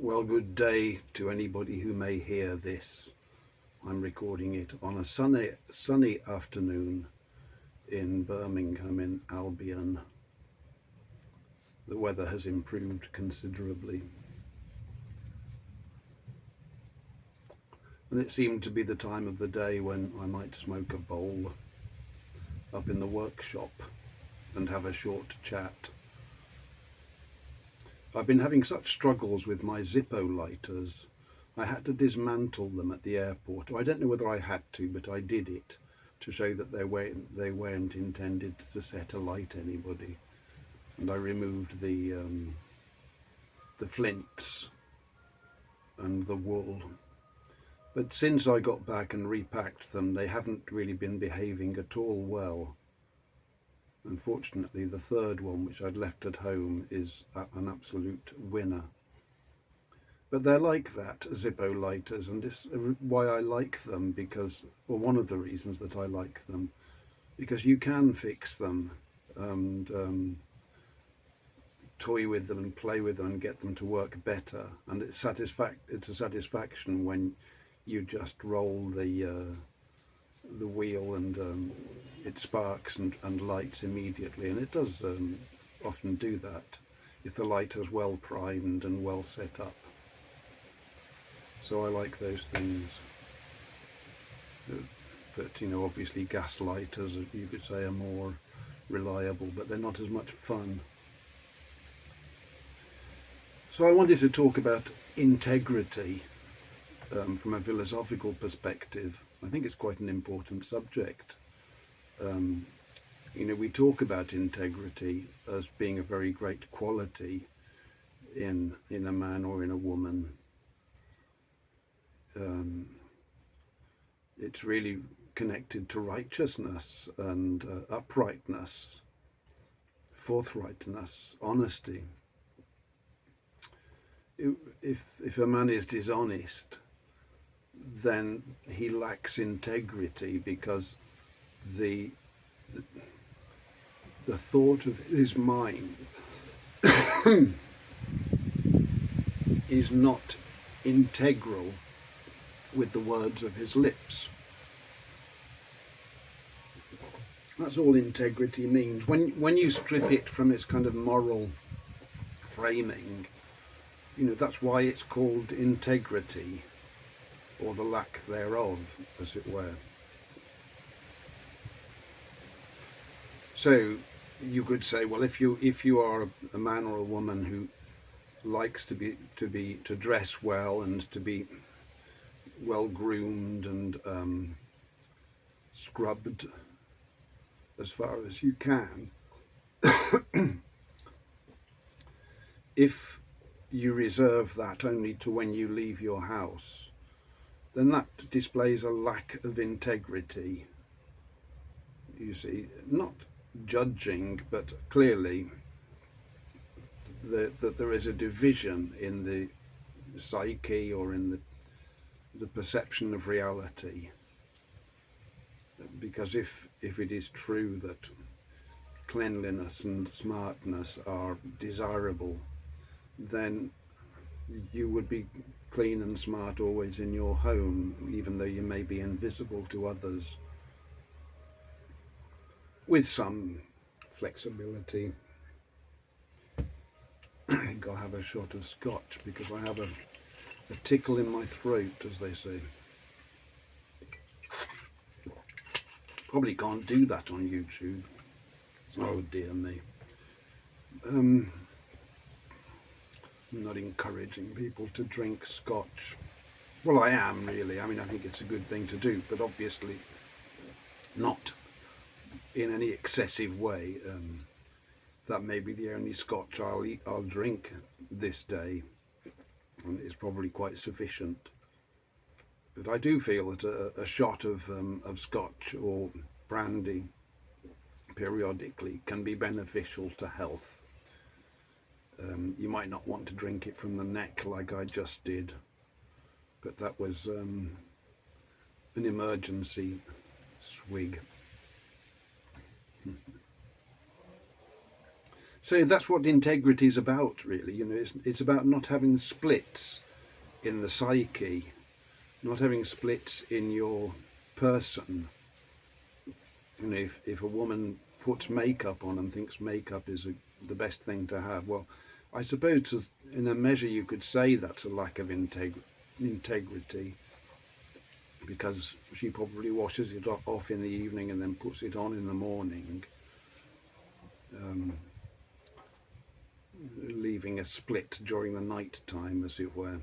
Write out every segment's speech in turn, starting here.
Well, good day to anybody who may hear this. I'm recording it on a sunny afternoon in Birmingham in Albion. The weather has improved considerably. And it seemed to be the time of the day when I might smoke a bowl up in the workshop and have a short chat. I've been having such struggles with my Zippo lighters. I had to dismantle them at the airport. I don't know whether I had to, but I did it to show that they weren't intended to set alight anybody. And I removed the flints and the wool. But since I got back and repacked them, they haven't really been behaving at all well. Unfortunately, the third one, which I'd left at home, is an absolute winner. But they're like that, Zippo lighters, and this is why I like them, because, or one of the reasons that I like them, because you can fix them and toy with them and play with them and get them to work better. And it's a satisfaction when you just roll the wheel and it sparks and lights immediately, and it does often do that if the lighter's well primed and well set up. So I like those things. But you know, obviously gas lighters, you could say, are more reliable, but they're not as much fun. So I wanted to talk about integrity from a philosophical perspective. I think it's quite an important subject. You know, we talk about integrity as being a very great quality in a man or in a woman. It's really connected to righteousness and uprightness, forthrightness, honesty. If a man is dishonest, then he lacks integrity, because the thought of his mind is not integral with the words of his lips. That's all integrity means. When you strip it from its kind of moral framing, you know, that's why it's called integrity, or the lack thereof, as it were. So you could say, well, if you are a man or a woman who likes to dress well and to be well groomed and scrubbed as far as you can, if you reserve that only to when you leave your house, then that displays a lack of integrity. You see, not judging, but clearly that there is a division in the psyche or in the perception of reality. Because if it is true that cleanliness and smartness are desirable, then you would be clean and smart always in your home, even though you may be invisible to others, with some flexibility. I think I'll have a shot of scotch because I have a tickle in my throat, as they say. Probably can't do that on YouTube. Oh dear me. I'm not encouraging people to drink scotch. Well, I am really. I mean, I think it's a good thing to do, but obviously not in any excessive way. That may be the only scotch I'll drink this day, and it's probably quite sufficient. But I do feel that a shot of scotch or brandy periodically can be beneficial to health. You might not want to drink it from the neck like I just did, but that was an emergency swig. So that's what integrity is about, really. It's about not having splits in the psyche, not having splits in your person. If a woman puts makeup on and thinks makeup is the best thing to have, well, I suppose in a measure you could say that's a lack of integrity, because she probably washes it off in the evening and then puts it on in the morning, leaving a split during the night time, as it were.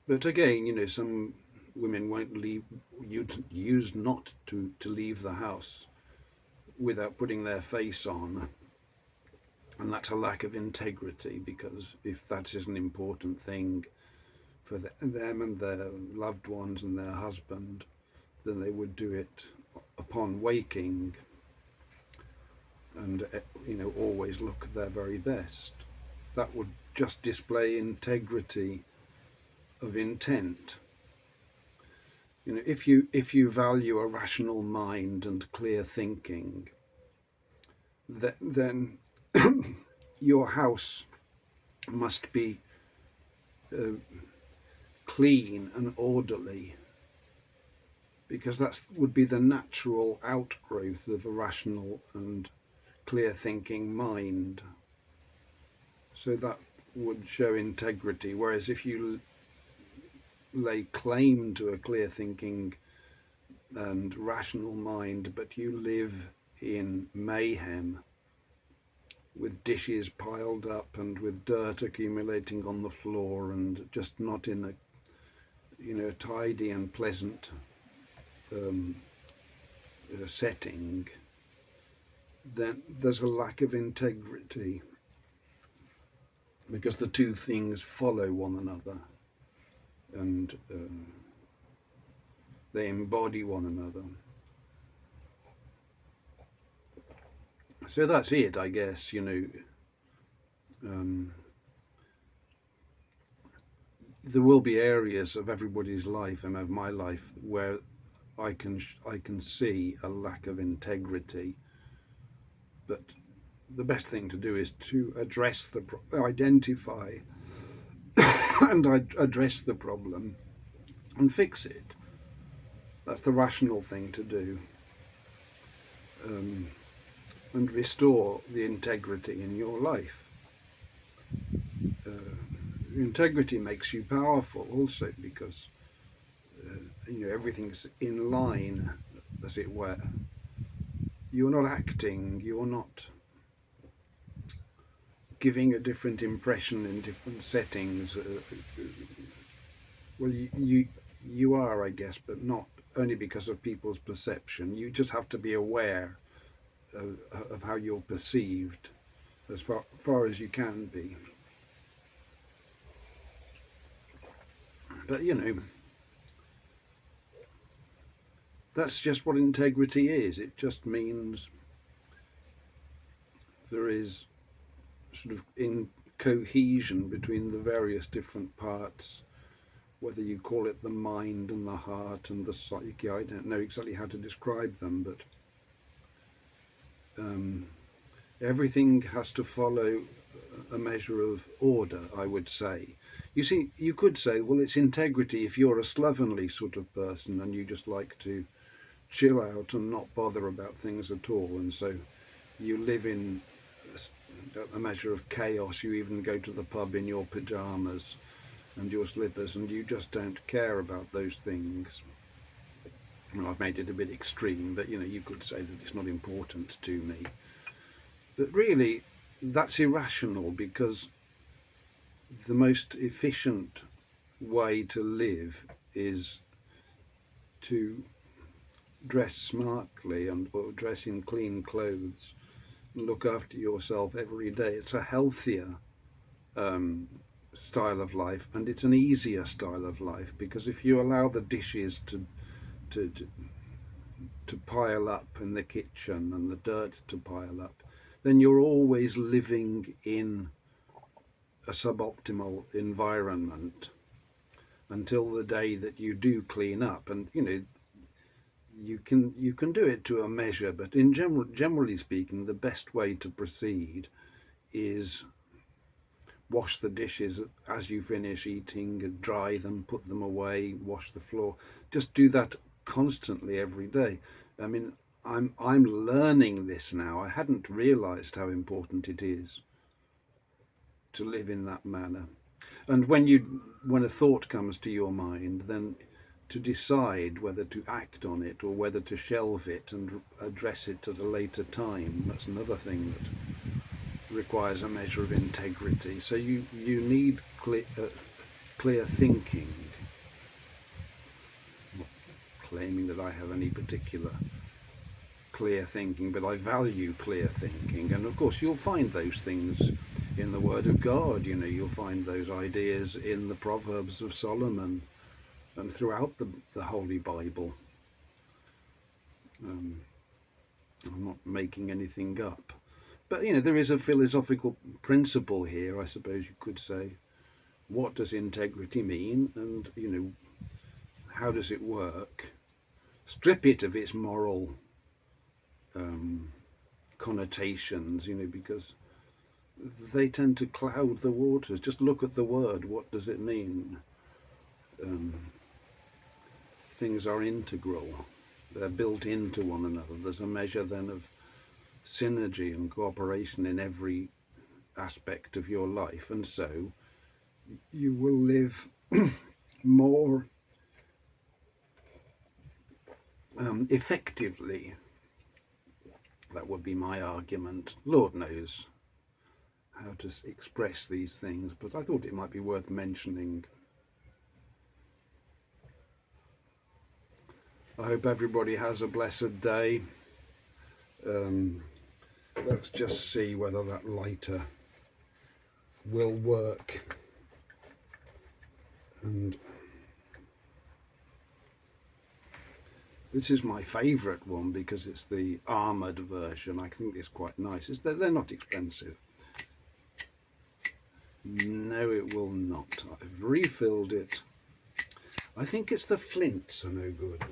But again, some women won't leave, use not to leave the house without putting their face on, and that's a lack of integrity, because if that is an important thing for them and their loved ones and their husband, then they would do it upon waking, and always look their very best. That would just display integrity of intent. If you value a rational mind and clear thinking, then your house must be clean and orderly, because that would be the natural outgrowth of a rational and clear thinking mind. So that would show integrity. Whereas if you lay claim to a clear thinking and rational mind, but you live in mayhem, with dishes piled up and with dirt accumulating on the floor, and just not in a tidy and pleasant setting, then there's a lack of integrity, because the two things follow one another, and they embody one another. So that's it, I guess. There will be areas of everybody's life and of my life where I can see a lack of integrity, but the best thing to do is to identify and address the problem and fix it. That's the rational thing to do, and restore the integrity in your life. Integrity makes you powerful also, because everything's in line, as it were. You're not acting, you're not giving a different impression in different settings. Well, you are, I guess, but not only because of people's perception. You just have to be aware of how you're perceived, as far as you can be. But that's just what integrity is. It just means there is sort of in cohesion between the various different parts, whether you call it the mind and the heart and the psyche. I don't know exactly how to describe them, but everything has to follow a measure of order, I would say. You see, you could say, well, it's integrity if you're a slovenly sort of person and you just like to chill out and not bother about things at all, and so you live in a measure of chaos. You even go to the pub in your pyjamas and your slippers, and you just don't care about those things. Well, I've made it a bit extreme, but you could say that it's not important to me. But really, that's irrational, because the most efficient way to live is to dress smartly or dress in clean clothes and look after yourself every day. It's a healthier style of life, and it's an easier style of life, because if you allow the dishes to pile up in the kitchen and the dirt to pile up, then you're always living in a suboptimal environment until the day that you do clean up. And you can do it to a measure, but in generally speaking, the best way to proceed is wash the dishes as you finish eating, dry them, put them away, wash the floor. Just do that constantly every day. I mean, I'm learning this now. I hadn't realised how important it is to live in that manner. And when a thought comes to your mind, then to decide whether to act on it or whether to shelve it and address it at a later time. That's another thing that requires a measure of integrity. So you need clear thinking. I'm not claiming that I have any particular clear thinking, but I value clear thinking. And of course, you'll find those things in the Word of God. You know, you'll find those ideas in the Proverbs of Solomon and throughout the Holy Bible. I'm not making anything up. But, you know, there is a philosophical principle here, I suppose you could say. What does integrity mean? And, you know, how does it work? Strip it of its moral connotations, you know, because they tend to cloud the waters. Just look at the word. What does it mean? Things are integral. They're built into one another. There's a measure then of synergy and cooperation in every aspect of your life, and so you will live more effectively. That would be my argument. Lord knows how to express these things, but I thought it might be worth mentioning. I hope everybody has a blessed day. Let's just see whether that lighter will work. And this is my favourite one because it's the armoured version. I think it's quite nice. They're not expensive. No, it will not. I've refilled it. I think it's the flints are no good.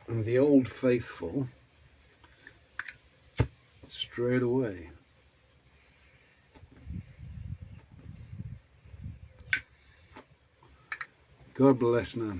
And the Old Faithful straight away. God bless now.